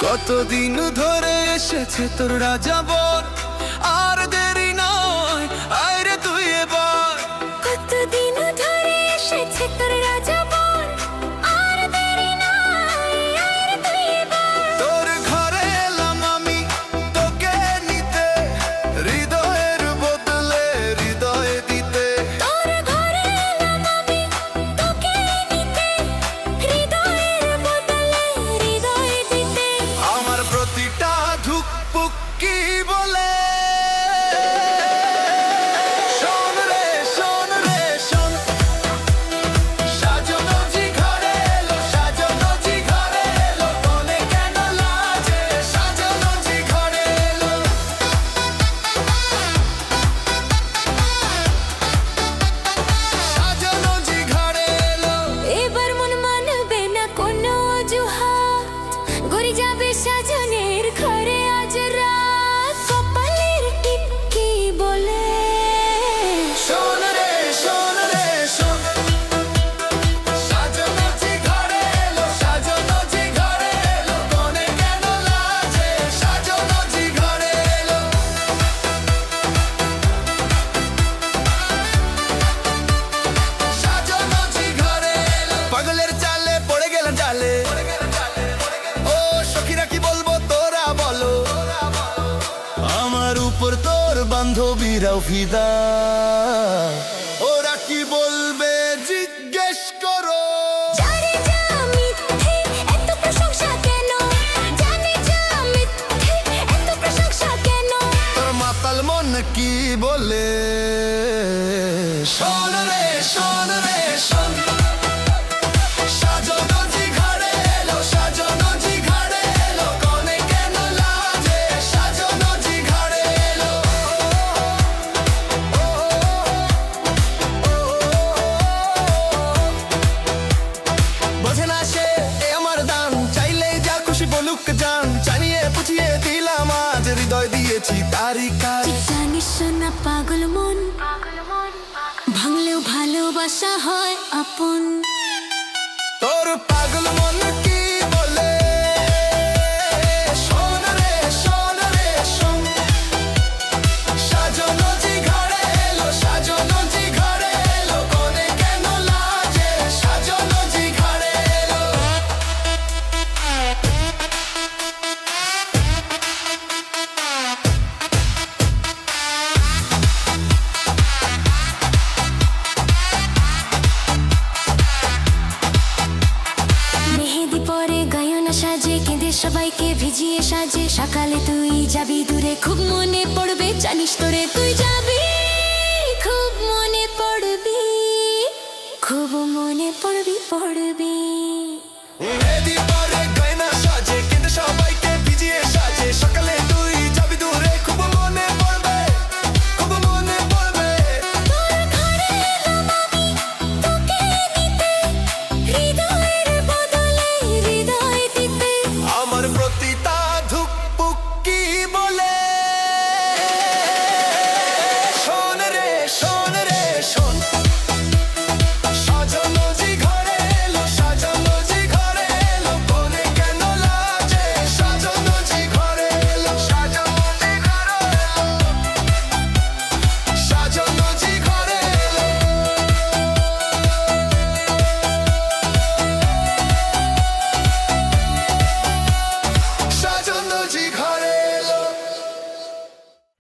কতদিন ধরে এসেছে তোর রাজাবর, আর দেরি নয় আয় রে তুই এবার। কতদিন ধরে এসেছে তোর রাজাবর, আর দেরি নয় আয় রে তুই এবার। তোর ঘরে এলাম আমি তোকে নিতে, হৃদয়ের বদলে হৃদয় দিতে। তোর ঘরে এলাম আমি তোকে নিতে, হৃদয়ের বদলে হৃদয় দিতে। আমার প্রতিটা ধুকপুক কি বলে, শোন রে শোন রে শোন। সাজানো জি ঘরে এলো, সাজানো জি ঘরে এলো, মনে কেন লাজে? সাজানো জি ঘরে এলো। সাজানো জি ঘরে এলো। এবার মন মানবে না কোনো অজুহাত, গড়ি যাবে সাজনের ঘরে আজ রাত। কপালের টিপ কি বলে, শোন রে শোন রে শোন। সাজানো জি ঘরে এলো, সাজানো জি ঘরে এলো, মনে কেন লাজে? সাজানো জি ঘরে এলো। সাজানো জি ঘরে এলো। পাগলের চালে পড়ে গেলাম জালে, ও সখীরা কি বলবো তোরা বলো। আমার উপর তোর বান্ধবীরাও ফিদা, ওরা কি বলবে জিজ্ঞেস করো। জানে যা মিথ্যে এত প্রশংসা কেন, জানে যা মিথ্যে এত প্রশংসা কেন। তোর মাতাল মন কি বলে, শোন রে শোন রে শোন। সাজানো জি ঘরে এলো, সাজানো জি ঘরে এলো, কোনে কেন লাজে? সাজানো জি ঘরে এলো। বোঝে না সে এ আমার দান, চাইলেই যা খুশি বলুক জান। জানিয়ে পুছিয়ে দিলাম আজ, হৃদয় দিয়েছি তারই কাজ। তুই জানিস না পাগল মন, ভাঙলেও ভালোবাসা হয় আপন। তোর পাগল মন কি বলে, শোন রে শোন রে শোন। সাজানো জি ঘরে এলো, সাজানো জি ঘরে এলো, কোনে কেন লাজে? সাজানো জি ঘরে এলো। মেহেদি পরে গায়না সাজে, কেঁদে সবাইকে ভিজিয়ে সাজে। সকালে তুই যাবি দূরে, খুব মনে পড়বে জানিস তোরে। তুই যাবি খুব মনে পড়বি, খুব মনে পড়বি। মেহেদি